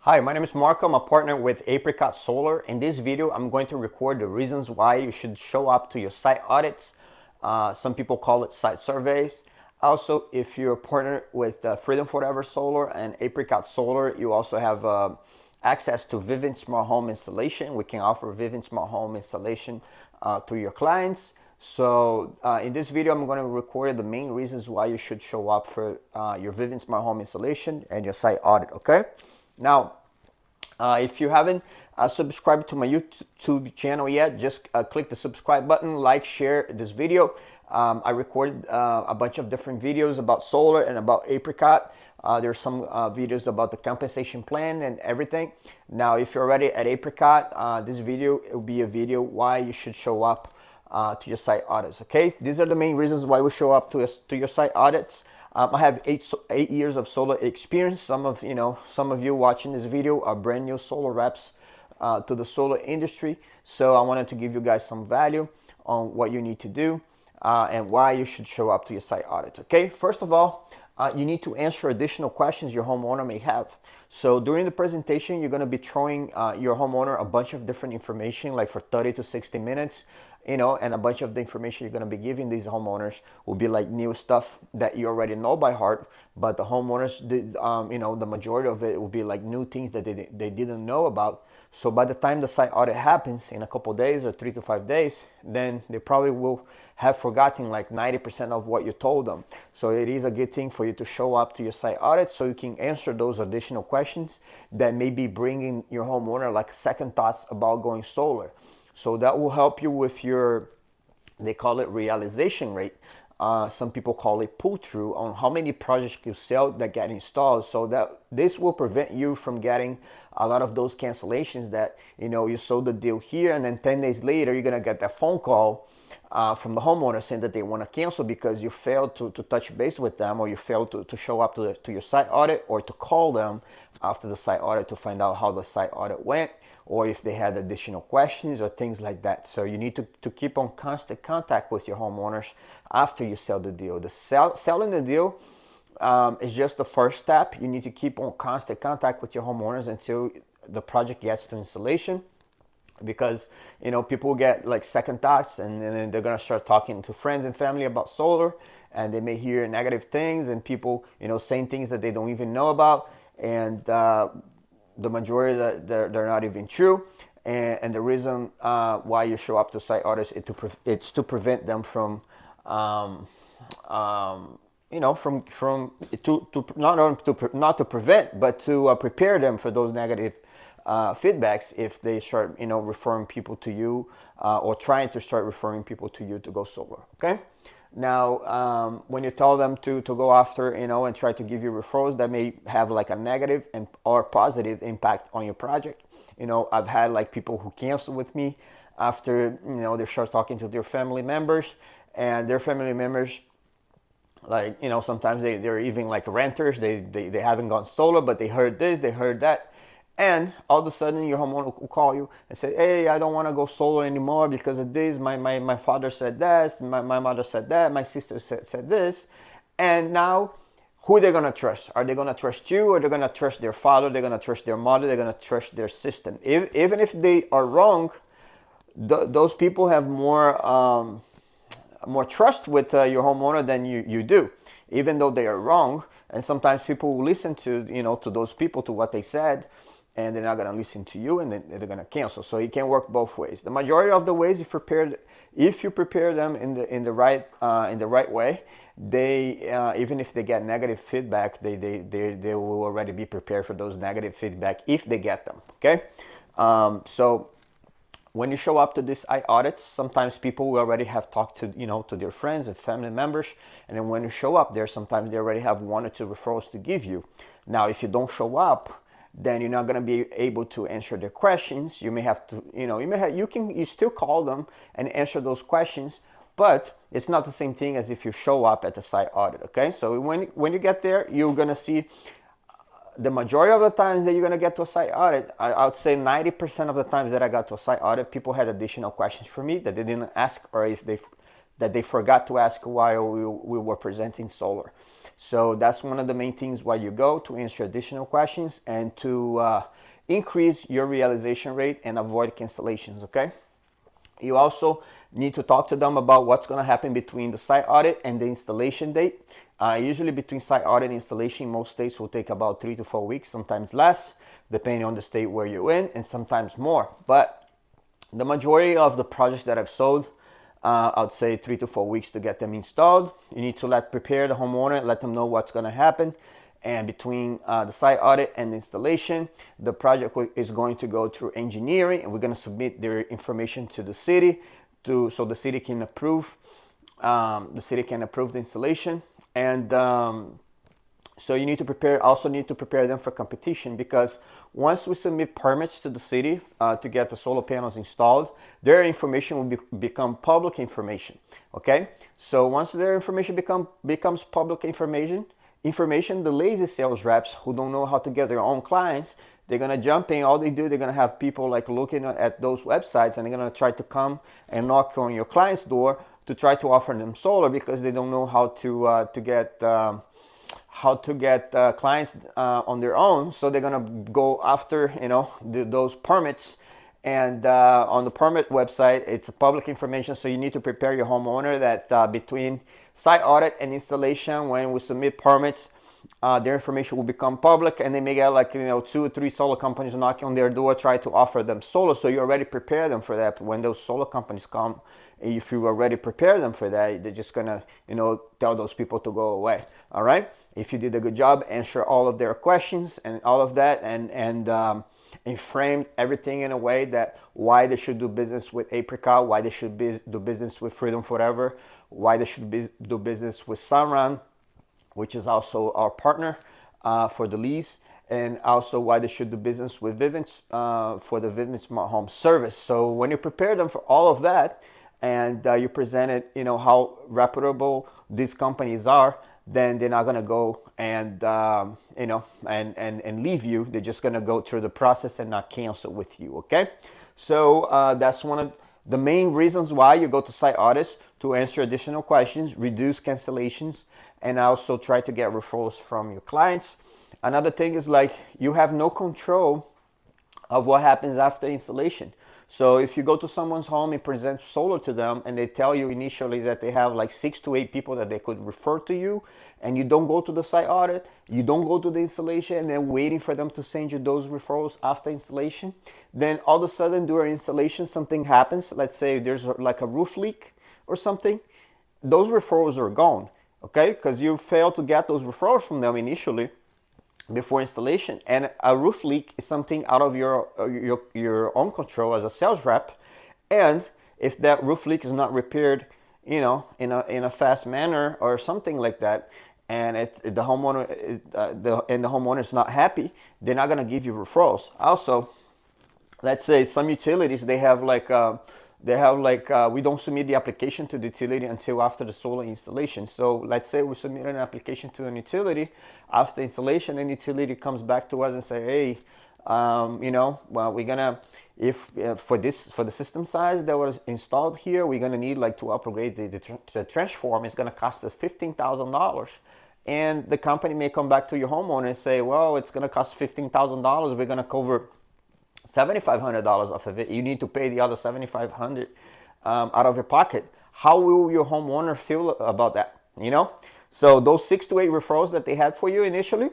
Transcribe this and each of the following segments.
Hi, my name is Marco. I'm a partner with Apricot Solar. In this video, I'm going to record the reasons why you should show up to your site audits. Some people call it site surveys. Also, if you're a partner with Freedom Forever Solar and Apricot Solar, you also have access to Vivint Smart Home installation. We can offer Vivint Smart Home installation to your clients. So in this video, I'm going to record the main reasons why you should show up for your Vivint Smart Home installation and your site audit, okay? Now, if you haven't subscribed to my YouTube channel yet, just click the subscribe button, like, share this video. I recorded a bunch of different videos about solar and about Apricot. There's some videos about the compensation plan and everything. Now, if you're already at Apricot, this video will be a video why you should show up to your site audits. Okay, these are the main reasons why we show up to your site audits. I have eight years of solar experience. Some of you watching this video are brand new solar reps to the solar industry. So I wanted to give you guys some value on what you need to do and why you should show up to your site audits. Okay, first of all, you need to answer additional questions your homeowner may have. So during the presentation, you're going to be throwing your homeowner a bunch of different information, like for 30 to 60 minutes, and a bunch of the information you're going to be giving these homeowners will be like new stuff that you already know by heart, but the homeowners, the majority of it will be like new things that they didn't know about. So by the time the site audit happens in a couple days or 3 to 5 days, then they probably will have forgotten like 90% of what you told them. So it is a good thing for you to show up to your site audit so you can answer those additional questions that may be bringing your homeowner like second thoughts about going solar. So that will help you with your, they call it realization rate. Some people call it pull-through on how many projects you sell that get installed. So that this will prevent you from getting a lot of those cancellations that, you sold the deal here and then 10 days later, you're going to get that phone call from the homeowner saying that they want to cancel because you failed to touch base with them, or you failed to show up to your site audit, or to call them after the site audit to find out how the site audit went, or if they had additional questions or things like that. So you need to keep on constant contact with your homeowners after you sell the deal. Selling the deal is just the first step. You need to keep on constant contact with your homeowners until the project gets to installation, because people get like second thoughts, and then they're going to start talking to friends and family about solar, and they may hear negative things and people saying things that they don't even know about, and the majority that they're not even true. And the reason why you show up to site audits it's to prevent them from not to prevent, but to prepare them for those negative feedbacks if they start referring people to you, or trying to start referring people to you to go solar. Okay, now when you tell them to go after and try to give you referrals that may have like a negative or positive impact on your project. I've had like people who cancel with me after they start talking to their family members, and their family members, like sometimes they're even like renters, they haven't gone solar, but they heard this, they heard that, and all of a sudden your homeowner will call you and say, hey, I don't want to go solar anymore because of this. My father said this, my mother said that, my sister said this. And now who are they going to trust? Are they going to trust you, or they're going to trust their father? They're going to trust their mother? They're going to trust their system? Even if they are wrong, those people have more trust with your homeowner than you do, even though they are wrong. And sometimes people will listen to to those people, to what they said, and they're not going to listen to you, and then they're going to cancel. So it can work both ways. The majority of the ways, if you prepare them in the right way, they even if they get negative feedback, they will already be prepared for those negative feedback if they get them. Okay, so when you show up to these audits, sometimes people will already have talked to their friends and family members, and then when you show up there, sometimes they already have 1 or 2 referrals to give you. Now, if you don't show up, then you're not going to be able to answer their questions. You may have to, you still call them and answer those questions, but it's not the same thing as if you show up at the site audit. Okay, so when you get there, you're going to see the majority of the times that you're going to get to a site audit. I would say 90% of the times that I got to a site audit, people had additional questions for me that they didn't ask, or that they forgot to ask while we were presenting solar. So that's one of the main things why you go, to answer additional questions and to increase your realization rate and avoid cancellations, okay? You also need to talk to them about what's going to happen between the site audit and the installation date. Usually between site audit and installation, most states will take about 3 to 4 weeks, sometimes less, depending on the state where you're in, and sometimes more. But the majority of the projects that I've sold, I'd say 3 to 4 weeks to get them installed. You need to prepare the homeowner, let them know what's going to happen. And between the site audit and the installation, the project is going to go through engineering, and we're going to submit their information to the city so the city can approve. The installation, and so you need to prepare them for competition, because once we submit permits to the city to get the solar panels installed, their information will become public information. Okay, so once their information becomes public information, the lazy sales reps who don't know how to get their own clients, they're gonna jump in. All they do, they're gonna have people like looking at those websites, and they're gonna try to come and knock on your client's door to try to offer them solar, because they don't know how to get clients on their own. So they're gonna go after those permits. And on the permit website, it's public information, so you need to prepare your homeowner that between site audit and installation, when we submit permits, their information will become public, and they may get 2 or 3 solar companies knocking on their door, try to offer them solar. So you already prepare them for that. When those solar companies come, if you already prepare them for that, they're just gonna tell those people to go away. All right, if you did a good job, answer all of their questions and all of that, and framed everything in a way that why they should do business with Apricot, why they should do business with Freedom Forever, why they should do business with Sunrun, which is also our partner for the lease, and also why they should do business with Vivint for the Vivint Smart Home service. So when you prepare them for all of that, and you presented how reputable these companies are, then they're not gonna go and and leave you. They're just gonna go through the process and not cancel with you. Okay, so that's one of the main reasons why you go to site audits, to answer additional questions, reduce cancellations, and also try to get referrals from your clients. Another thing is you have no control of what happens after installation. So if you go to someone's home and present solar to them, and they tell you initially that they have 6 to 8 people that they could refer to you, and you don't go to the site audit, you don't go to the installation, and then waiting for them to send you those referrals after installation, then all of a sudden during installation something happens. Let's say there's a roof leak or something. Those referrals are gone, okay? Because you failed to get those referrals from them initially before installation. And a roof leak is something out of your own control as a sales rep. And if that roof leak is not repaired in a fast manner or something like that, and the homeowner is not happy, they're not going to give you referrals. Also, let's say some utilities, they have we don't submit the application to the utility until after the solar installation. So let's say we submit an application to an utility after installation, and the utility comes back to us and say, hey, well, we're gonna, for the system size that was installed here, we're gonna need to upgrade the transformer. It's gonna cost us $15,000. And the company may come back to your homeowner and say, well, it's gonna cost $15,000. We're gonna cover $7,500 off of it. You need to pay the other $7,500 out of your pocket. How will your homeowner feel about that? So those 6 to 8 referrals that they had for you initially,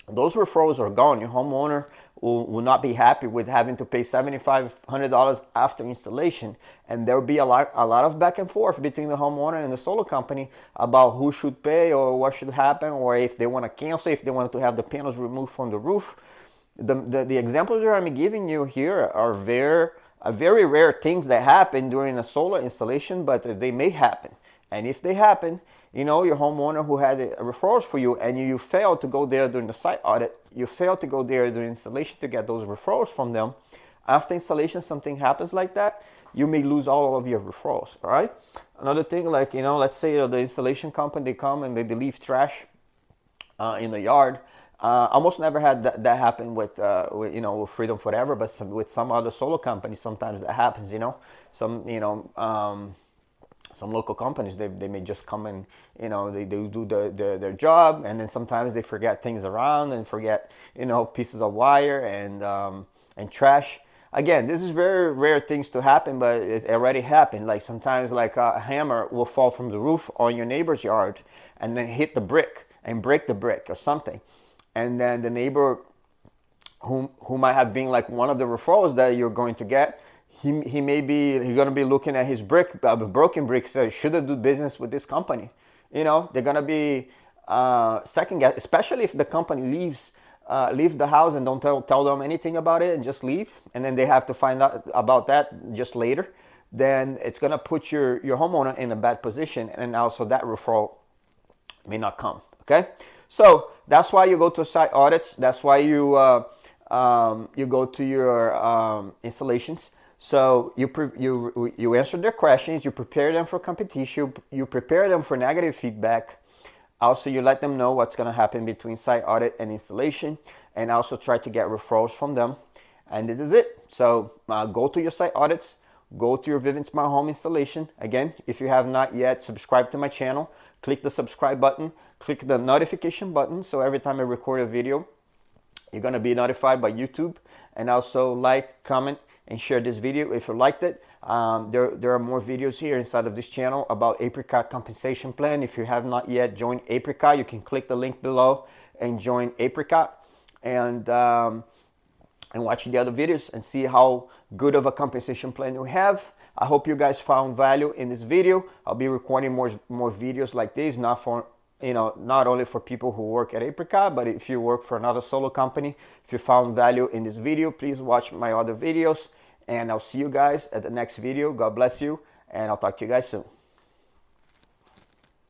those referrals are gone. Your homeowner will not be happy with having to pay $7,500 after installation, and there will be a lot of back and forth between the homeowner and the solar company about who should pay or what should happen, or if they want to cancel, if they want to have the panels removed from the roof. The examples that I'm giving you here are very rare things that happen during a solar installation, but they may happen. And if they happen, your homeowner who had referrals for you, and you failed to go there during the site audit, you failed to go there during installation to get those referrals from them. After installation, something happens like that, you may lose all of your referrals. All right. Another thing, let's say the installation company, they come and they leave trash in the yard. Almost never had that happen with Freedom Forever, but with some other solar companies, sometimes that happens. some local companies, they may just come and, you know, they do their job, and then sometimes they forget things around and forget, you know, pieces of wire and trash. Again, this is very rare things to happen, but it already happened. Like sometimes like a hammer will fall from the roof on your neighbor's yard and then hit the brick and break the brick or something, and then the neighbor who might have been like one of the referrals that you're going to get, he may be, he's going to be looking at his broken brick, so should I do business with this company? You know, they're going to be second guess, especially if the company leave the house and don't tell them anything about it and just leave, and then they have to find out about that just later. Then it's going to put your homeowner in a bad position, and also that referral may not come. Okay, so that's why you go to site audits. That's why you you go to your installations. So you answer their questions, you prepare them for competition, you prepare them for negative feedback. Also, you let them know what's going to happen between site audit and installation, and also try to get referrals from them. And this is it. So go to your site audits, go to your Vivint Smart Home installation. Again, if you have not yet subscribed to my channel, click the subscribe button, click the notification button, so every time I record a video, you're going to be notified by YouTube. And also like, comment, and share this video if you liked it. There are more videos here inside of this channel about Apricot compensation plan. If you have not yet joined Apricot, you can click the link below and join Apricot, and watch the other videos and see how good of a compensation plan you have. I hope you guys found value in this video. I'll be recording more videos like this, not only for people who work at Apricot, but if you work for another solo company. If you found value in this video, please watch my other videos, and I'll see you guys at the next video. God bless you, and I'll talk to you guys soon.